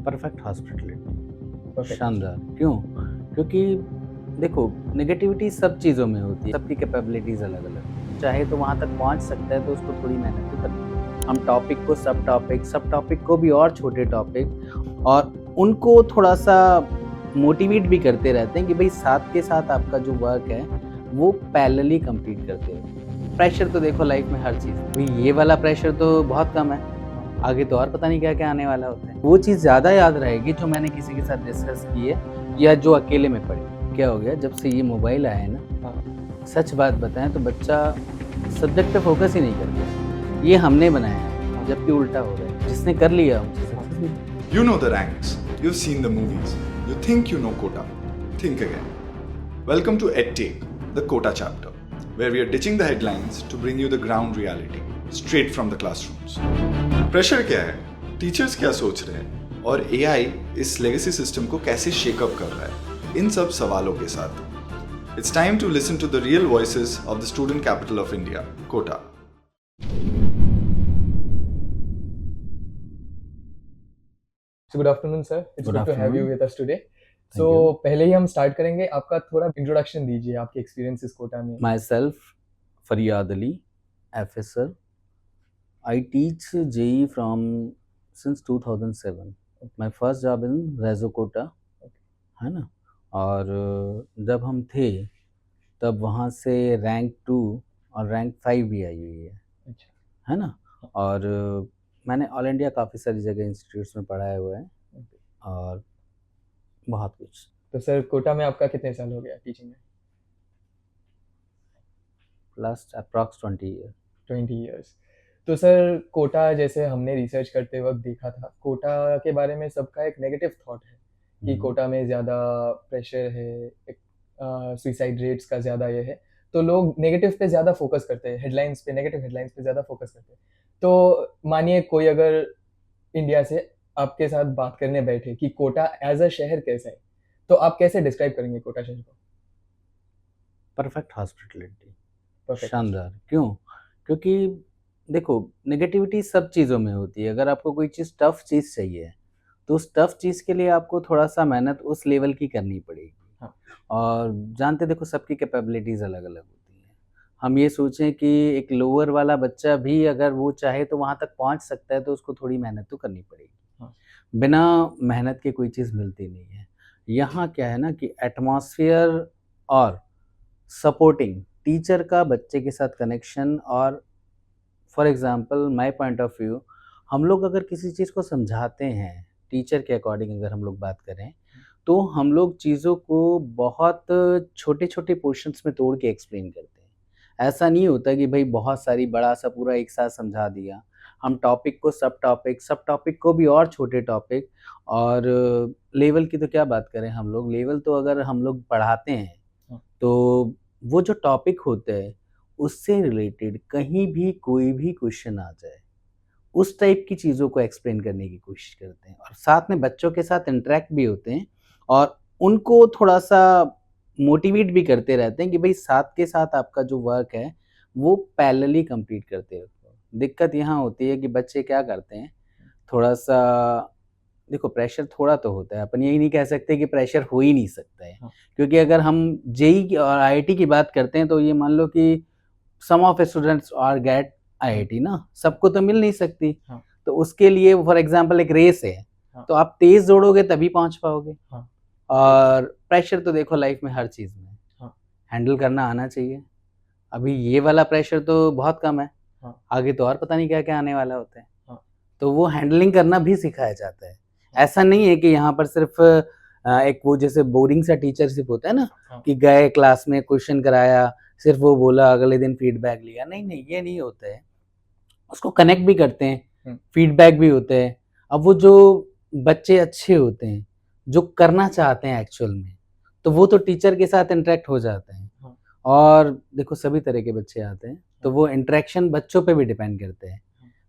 Perfect hospitality, perfect. शानदार। क्यों? क्योंकि देखो, नेगेटिविटी सब चीज़ों में होती है, सबकी कैपेबिलिटीज़ अलग-अलग। चाहे तो वहाँ तक पहुँच सकता है, तो उसको थोड़ी मेहनत तो करनी है। हम टॉपिक को सब टॉपिक को भी और छोटे टॉपिक और उनको थोड़ा-सा मोटिवेट भी करते रहते हैं कि भई साथ के साथ आपका जो वर्क है, वो पैरेलली कंप्लीट करते रहो। प्रेशर तो देखो लाइफ में हर चीज़ भई ये वाला प्रेशर तो बहुत कम है। आगे तो और पता नहीं क्या-क्या आने वाला होता है। वो चीज़ ज़्यादा याद रहेगी जो मैंने किसी के साथ डिस्कस की है या जो अकेले में पढ़ी। क्या हो गया जब से ये मोबाइल आया है ना, सच बात बताएँ तो बच्चा सब्जेक्ट पे फ़ोकस ही नहीं करता। ये हमने बनाया है, जबकि उल्टा हो रहा है। जिसने कर लिया उसे सक्सेस मिली। You know the ranks, you've seen the movies, you think you know Kota. Think again. Welcome to EdTake, the Kota chapter, where we are ditching the headlines to bring you the ground reality, straight from the classrooms. Pressure क्या है, teachers क्या सोच रहे हैं और AI इस legacy system को कैसे शेकअप कर रहा है, इन सब सवालों के साथ It's time to listen to the real voices of the student capital of India, Kota. So good afternoon, sir. It's Good good to have you afternoon. with us today. Thank So you. पहले ही हम start करेंगे, आपका थोड़ा introduction दीजिए आपके experiences Kota में। Myself, Faryad Ali, FSR. I teach JEE from since 2007. My first job in Rezo Kota, है ना? और जब हम थे तब वहाँ से रैंक 2 और रैंक 5 भी आई हुई है, अच्छा। है ना? और मैंने ऑल इंडिया काफ़ी सारी जगह इंस्टीट्यूट्स में पढ़ाया हुआ है और बहुत कुछ। तो सर कोटा में आपका कितने साल हो गया टीचिंग में? Last approx 20 year. 20 इयर्स। तो सर कोटा जैसे हमने रिसर्च करते वक्त देखा था, कोटा के बारे में सबका एक नेगेटिव थॉट है कि कोटा में ज़्यादा प्रेशर है, एक सुसाइड रेट्स का ज़्यादा ये है, तो लोग नेगेटिव पे ज़्यादा फोकस करते हैं, हेडलाइंस पे, नेगेटिव हेडलाइंस पे ज़्यादा फोकस करते हैं। तो मानिए कोई अगर इंडिया से आपके साथ बात करने बैठे कि कोटा एज अ शहर कैसा है, तो आप कैसे डिस्क्राइब करेंगे कोटा शहर को? Perfect hospitality, perfect. शानदार। क्यों? क्योंकि देखो, नेगेटिविटी सब चीज़ों में होती है। अगर आपको कोई चीज़ टफ़ चीज़ चाहिए, तो उस टफ़ चीज़ के लिए आपको थोड़ा-सा मेहनत उस लेवल की करनी पड़ेगी। हाँ। और जानते देखो सबकी कैपेबिलिटीज़ अलग-अलग होती हैं। हम ये सोचें कि एक लोअर वाला बच्चा भी अगर वो चाहे तो वहाँ तक पहुँच सकता है, तो उसको थोड़ी मेहनत तो करनी पड़ेगी। हाँ। बिना मेहनत के कोई चीज़ मिलती नहीं है। यहाँ क्या है ना कि एटमॉस्फेयर और सपोर्टिंग टीचर का बच्चे के साथ कनेक्शन और for example my point of view, हम लोग अगर किसी चीज़ को समझाते हैं, टीचर के अकॉर्डिंग अगर हम लोग बात करें, तो हम लोग चीज़ों को बहुत छोटे-छोटे पोर्शन्स में तोड़ के एक्सप्लेन करते हैं। ऐसा नहीं होता कि भई बहुत सारी बड़ा-सा पूरा एक साथ समझा दिया। हम टॉपिक को सब टॉपिक को भी और छोटे टॉपिक और लेवल की तो क्या बात करें हम लोग, लेवल तो अगर हम लोग पढ़ाते हैं, हाँ। तो वो जो टॉपिक होते हैं, उससे रिलेटेड कहीं भी कोई भी क्वेश्चन आ जाए, उस टाइप की चीज़ों को एक्सप्लेन करने की कोशिश करते हैं और साथ में बच्चों के साथ इंटरैक्ट भी होते हैं और उनको थोड़ा-सा मोटिवेट भी करते रहते हैं कि भई साथ के साथ आपका जो वर्क है, वो पैरेलली कंप्लीट करते रहो। दिक्कत यहाँ होती है कि बच्चे क्या करते हैं, थोड़ा-सा देखो प्रेशर थोड़ा तो होता है, अपन यही नहीं कह सकते कि प्रेशर हो ही नहीं सकता है। हाँ। क्योंकि अगर हम जेईई की और आईआईटी की बात करते हैं, तो ये मान लो कि some of students are get IIT ना, सबको तो मिल नहीं सकती। हाँ। तो उसके लिए फॉर एग्ज़ाम्पल एक रेस है, हाँ। तो आप तेज़ दौड़ोगे तभी पहुँच पाओगे। हाँ। और प्रेशर तो देखो लाइफ में हर चीज़ में है, हाँ। हैंडल करना आना चाहिए। अभी ये वाला प्रेशर तो बहुत कम है, हाँ। आगे तो और पता नहीं क्या-क्या आने वाला होता है। हाँ। तो वो हैंडलिंग करना भी सिखाया जाता है। ऐसा नहीं है कि यहाँ पर सिर्फ़ एक वो जैसे बोरिंग सा टीचरशिप होता है ना, हाँ। कि गए क्लास में क्वेश्चन कराया, सिर्फ़ वो बोला, अगले दिन फीडबैक लिया। नहीं, ये नहीं होता है। उसको कनेक्ट भी करते हैं, फीडबैक भी होते हैं। अब वो जो बच्चे अच्छे होते हैं, जो करना चाहते हैं एक्चुअल में, तो वो तो टीचर के साथ इंटरैक्ट हो जाते हैं। हाँ। और देखो सभी तरह के बच्चे आते हैं, तो वो इंटरैक्शन बच्चों पे भी डिपेंड करते हैं।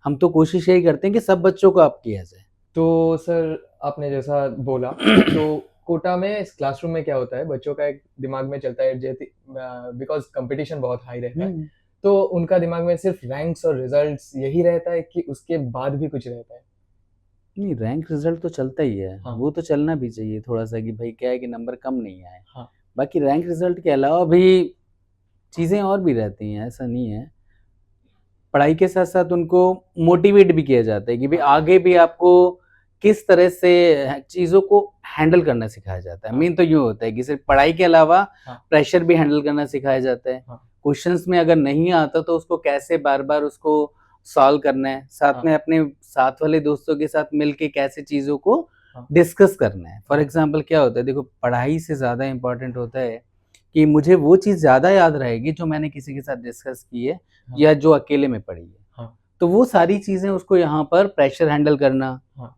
हम तो कोशिश यही करते हैं कि सब बच्चों को अप किया जाए। तो सर आपने जैसा बोला तो कोटा में इस क्लासरूम में क्या होता है, बच्चों का एक दिमाग में चलता है जैसे बिकॉज कंपटीशन बहुत हाई रहता है, तो उनका दिमाग में सिर्फ रैंक्स और रिजल्ट्स यही रहता है कि उसके बाद भी कुछ रहता है? नहीं, रैंक रिजल्ट तो चलता ही है। हाँ। वो तो चलना भी चाहिए थोड़ा-सा कि भाई क्या है कि नंबर कम नहीं आए। हाँ। बाकी रैंक रिजल्ट के अलावा भी चीज़ें और भी रहती हैं, ऐसा नहीं है। पढ़ाई के साथ-साथ उनको मोटिवेट भी किया जाता है कि भई हाँ। आगे भी आपको किस तरह से चीज़ों को हैंडल करना सिखाया जाता है। हाँ। मेन तो यूँ होता है कि सिर्फ़ पढ़ाई के अलावा हाँ। प्रेशर भी हैंडल करना सिखाया जाता है। हाँ। क्वेश्चंस में अगर नहीं आता तो उसको कैसे बार-बार उसको सॉल्व करना है। साथ हाँ। में अपने साथ वाले दोस्तों के साथ मिल के कैसे चीज़ों को हाँ। डिस्कस करना है। फॉर हाँ। एग्ज़ाम्पल क्या होता है, देखो पढ़ाई से ज़्यादा इम्पोर्टेंट होता है कि मुझे वो चीज़ ज़्यादा याद रहेगी जो मैंने किसी के साथ डिस्कस की है हाँ। या जो अकेले में पढ़ी है। हाँ। तो वो सारी चीज़ें उसको यहाँ पर प्रेशर हैंडल करना, हाँ।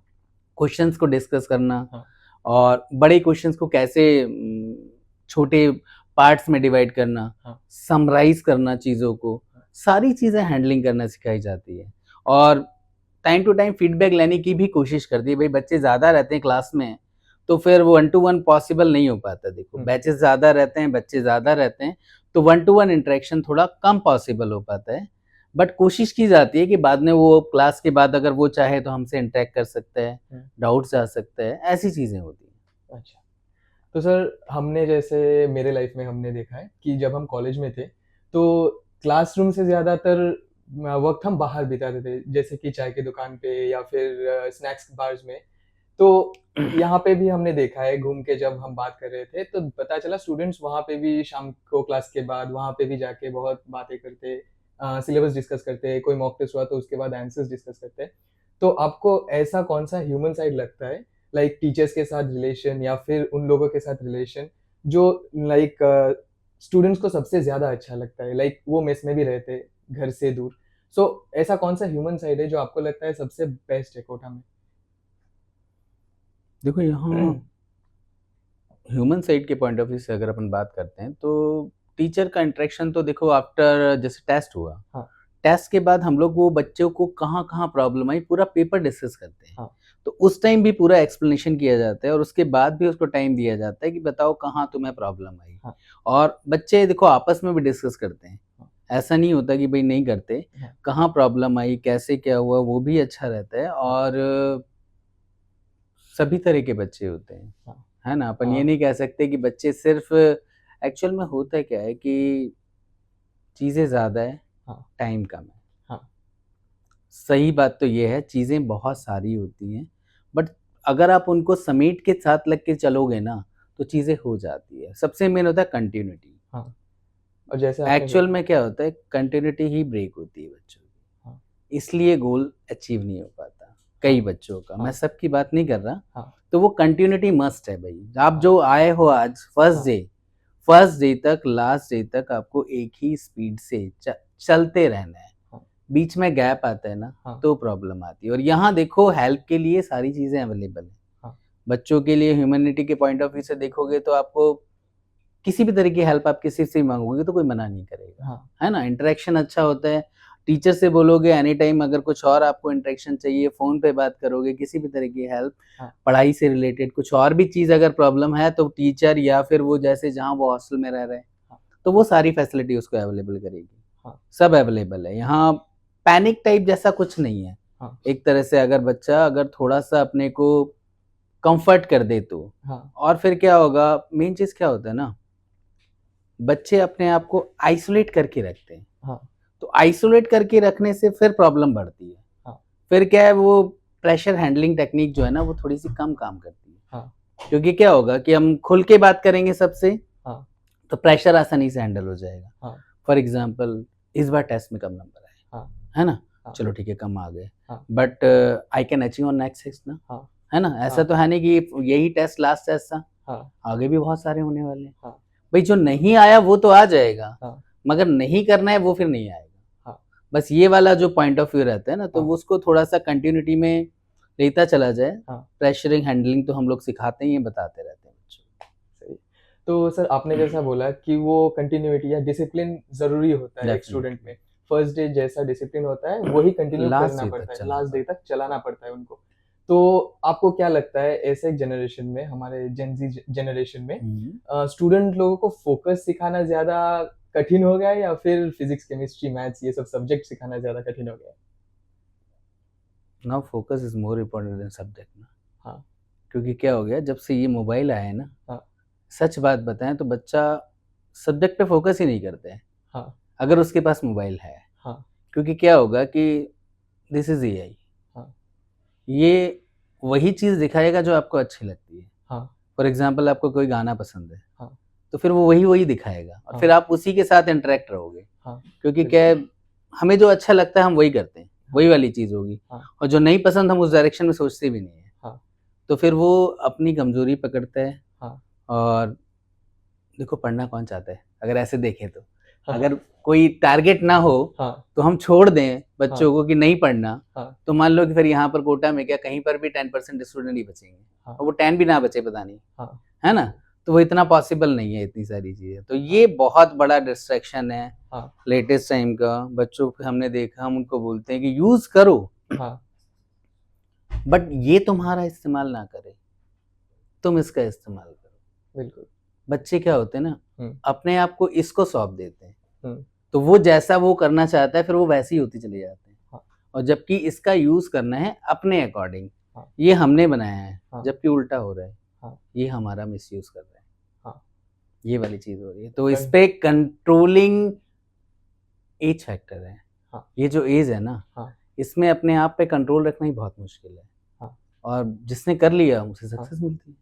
क्वेश्चंस को डिस्कस करना हाँ। और बड़े क्वेश्चंस को कैसे छोटे पार्ट्स में डिवाइड करना, हाँ। समराइज़ करना चीज़ों को, सारी चीज़ें हैंडलिंग करना सिखाई जाती है। और टाइम टू टाइम फीडबैक लेने की भी कोशिश करती है। भई बच्चे ज़्यादा रहते हैं क्लास में, तो फिर वो 1 टू 1 पॉसिबल नहीं हो पाता देखो। हुँ। बैचेज़ ज़्यादा रहते हैं, बच्चे ज़्यादा रहते हैं, तो 1 टू 1 इंटरेक्शन थोड़ा कम पॉसिबल हो पाता है। बट कोशिश की जाती है कि बाद में वो क्लास के बाद अगर वो चाहे तो हमसे इंटरैक्ट कर सकता है, हुँ। डाउट्स आ सकता है, ऐसी चीज़ें होती हैं। अच्छा। तो सर हमने जैसे मेरे लाइफ में हमने देखा है कि जब हम कॉलेज में थे, तो क्लासरूम से ज़्यादातर वक़्त हम बाहर बिताते थे, जैसे कि चाय की दुकान पे या फिर स्नैक्स बार्स में। तो यहाँ पे भी हमने देखा है घूम के जब हम बात कर रहे थे, तो पता चला स्टूडेंट्स वहाँ पे भी शाम को क्लास के बाद वहाँ पे भी जाके बहुत बातें करते, सिलेबस डिस्कस करते, कोई मॉक टेस्ट हुआ तो उसके बाद आंसर्स डिस्कस करते। तो आपको ऐसा कौन-सा ह्यूमन साइड लगता है, लाइक टीचर्स के साथ रिलेशन या फिर उन लोगों के साथ रिलेशन जो लाइक स्टूडेंट्स को सबसे ज़्यादा अच्छा लगता है? लाइक वो मेस में भी रहते, घर से दूर। सो ऐसा कौन-सा ह्यूमन साइड है जो आपको लगता है सबसे बेस्ट है कोटा में? देखो यहाँ ह्यूमन साइड के पॉइंट ऑफ व्यू से अगर अपन बात करते हैं तो टीचर का इंटरेक्शन तो देखो आफ्टर जैसे टेस्ट हुआ, हाँ। टेस्ट के बाद हम लोग वो बच्चों को कहाँ-कहाँ प्रॉब्लम आई पूरा पेपर डिस्कस करते हैं। हाँ। तो उस टाइम भी पूरा एक्सप्लेनेशन किया जाता है और उसके बाद भी उसको टाइम दिया जाता है कि बताओ कहाँ तुम्हें प्रॉब्लम आई। हाँ। और बच्चे देखो आपस में भी डिस्कस करते हैं। हाँ। ऐसा नहीं होता कि भई नहीं करते। हाँ। कहाँ प्रॉब्लम आई, कैसे क्या हुआ वो भी अच्छा रहता है और सभी तरह के बच्चे होते हैं। हाँ। है ना? अपन ये हाँ। नहीं कह सकते कि बच्चे सिर्फ़ एक्चुअल में होता क्या है कि चीज़ें ज़्यादा है, हाँ। टाइम कम है। हाँ। सही बात तो ये है, चीज़ें बहुत सारी होती हैं, बट अगर आप उनको समेट के साथ लग के चलोगे ना, तो चीज़ें हो जाती है। सबसे मेन होता है कंटिन्यूटी। हाँ। और जैसे आपने एक्चुअल में क्या होता है, कंटिन्यूटी ही ब्रेक होती है बच्चों की। हाँ। इसलिए गोल अचीव नहीं हो पाता, हाँ। कई बच्चों का। मैं हाँ। सबकी बात नहीं कर रहा। हाँ। तो वो कंटिन्यूटी मस्ट है भई। आप हाँ। जो आए हो आज हाँ। फर्स्ट डे तक लास्ट डे तक आपको एक ही स्पीड से चलते रहना है। हाँ। बीच में गैप आता है ना, हाँ। तो प्रॉब्लम आती है और यहाँ देखो हेल्प के लिए सारी चीज़ें अवेलेबल हैं। हाँ। बच्चों के लिए ह्यूमैनिटी के पॉइंट ऑफ व्यू से देखोगे तो आपको किसी भी तरह की हेल्प आप किसी से माँगोगे तो कोई मना नहीं करेगा। हाँ। है ना? इंटरेक्शन अच्छा होता है। टीचर से बोलोगे एनी टाइम अगर कुछ और आपको इंटरेक्शन चाहिए, फ़ोन पे बात करोगे, किसी भी तरह की हेल्प, हाँ। पढ़ाई से रिलेटेड कुछ और भी चीज़ अगर प्रॉब्लम है तो टीचर या फिर वो जैसे जहाँ वो हॉस्टल में रह रहे हैं, हाँ। तो वो सारी फैसिलिटी उसको अवेलेबल करेगी। हाँ। सब अवेलेबल है। यहाँ पैनिक टाइप जैसा कुछ नहीं है। हाँ। एक तरह से अगर बच्चा अगर थोड़ा-सा अपने को कम्फ़र्ट कर दे तो। हाँ। और फिर क्या होगा, मेन चीज़ क्या होता है ना, बच्चे अपने आप को आइसोलेट करके रखते हैं। हाँ। तो आइसोलेट करके रखने से फिर प्रॉब्लम बढ़ती है। हाँ। फिर क्या है, वो प्रेशर हैंडलिंग टेक्निक जो है ना वो थोड़ी-सी कम काम करती है। हाँ। क्योंकि क्या होगा कि हम खुल के बात करेंगे सबसे, हाँ। तो प्रेशर आसानी से हैंडल हो जाएगा। हाँ। फॉर एग्ज़ाम्पल इस बार टेस्ट में कम नंबर आए, हाँ। है ना? हाँ। चलो ठीक है कम आ गए, हाँ। But I can achieve on next test ना, हाँ। है ना? ऐसा हाँ। तो है नहीं कि यही टेस्ट लास्ट टेस्ट था, हाँ। आगे भी बहुत सारे होने वाले हैं। हाँ। भाई जो नहीं आया वो तो आ जाएगा, हाँ। मगर नहीं करना है वो फिर नहीं आएगा। हाँ। बस ये वाला जो पॉइंट ऑफ व्यू रहता है ना, तो हाँ। वो उसको थोड़ा-सा कंटिन्यूटी में लेता चला जाए। हाँ। प्रेशरिंग हैंडलिंग तो हम लोग सिखाते ही हैं, बताते रहते हैं बच्चों को। सही। तो सर आपने जैसा बोला कि वो कंटिन्यूटी या डिसिप्लिन ज़रूरी होता है एक स्टूडेंट में। फर्स्ट डे जैसा डिसिप्लिन होता है वही कंटिन्यू लास्ट करना डे पड़ता तक है, चलाना लास्ट डे पड़ता तक चलाना पड़ता है उनको। तो आपको क्या लगता है ऐसे जनरेशन में, हमारे जेन ज़ी जनरेशन में है। स्टूडेंट लोगों को फोकस सिखाना ज़्यादा कठिन हो गया है या फिर फिज़िक्स, केमिस्ट्री, मैथ्स ये सब सब्जेक्ट सिखाना ज़्यादा कठिन हो गया है? Now focus is more important then subject ना। हाँ। क्योंकि क्या हो गया, जब से ये मोबाइल आया है ना, हाँ। सच बात बताएं तो बच्चा सब्जेक्ट पे फोकस ही नहीं करते हैं हाँ। अगर उसके पास मोबाइल है। हाँ। क्योंकि क्या होगा कि दिस इज एआई, हाँ। ये वही चीज़ दिखाएगा जो आपको अच्छी लगती है। हाँ। फॉर एग्जाम्पल आपको कोई गाना पसंद है, हाँ। तो फिर वो वही दिखाएगा और हाँ। फिर आप उसी के साथ इंटरेक्ट रहोगे। हाँ। क्योंकि क्या है, हमें जो अच्छा लगता है हम वही करते हैं, वही वाली चीज़ होगी। हाँ। और जो नहीं पसंद हम उस डायरेक्शन में सोचते भी नहीं है। हाँ। तो फिर वो अपनी कमजोरी पकड़ता है। हाँ। और देखो, पढ़ना कौन चाहता है अगर ऐसे देखें तो। हाँ। अगर कोई टारगेट ना हो हाँ। तो हम छोड़ दें बच्चों हाँ। को कि नहीं पढ़ना, हाँ। तो मान लो कि फिर यहाँ पर कोटा में क्या कहीं पर भी 10% स्टूडेंट ही बचेंगे। हाँ। और वो 10 भी ना बचे पता नहीं, हाँ। है ना। तो वो इतना पॉसिबल नहीं है, इतनी सारी चीज़ें। तो ये बहुत बड़ा डिस्ट्रैक्शन है हाँ। लेटेस्ट टाइम का। बच्चों को हमने देखा, हम उनको बोलते हैं कि यूज़ करो, हाँ। बट ये तुम्हारा इस्तेमाल ना करे, तुम इसका इस्तेमाल करो। बिल्कुल। बच्चे क्या होते हैं ना, अपने आप को इसको सौंप देते हैं, तो वो जैसा वो करना चाहता है फिर वो वैसे ही होती चले जाते हैं। हाँ। और जबकि इसका यूज करना है अपने अकॉर्डिंग। हाँ। ये हमने बनाया है, हाँ। जबकि उल्टा हो रहा है। हाँ। ये हमारा मिसयूज कर रहा है। हाँ। ये वाली चीज हो रही है। तो इस पे कंट्रोलिंग एज फैक्टर है। हाँ। ये जो एज है ना, हाँ। इसमें अपने आप पे कंट्रोल रखना ही बहुत मुश्किल है। हाँ। और जिसने कर लिया उसे हाँ। सक्सेस मिलती है।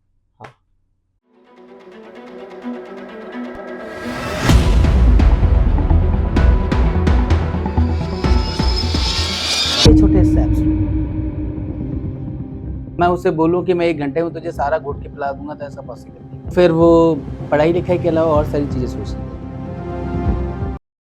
छोटे स्टेप्स। मैं उसे बोलूं कि मैं 1 घंटे में तुझे सारा घोट के पिला दूंगा, तो ऐसा पॉसिबल नहीं। फिर वो पढ़ाई लिखाई के अलावा और सारी चीजें सोचती है।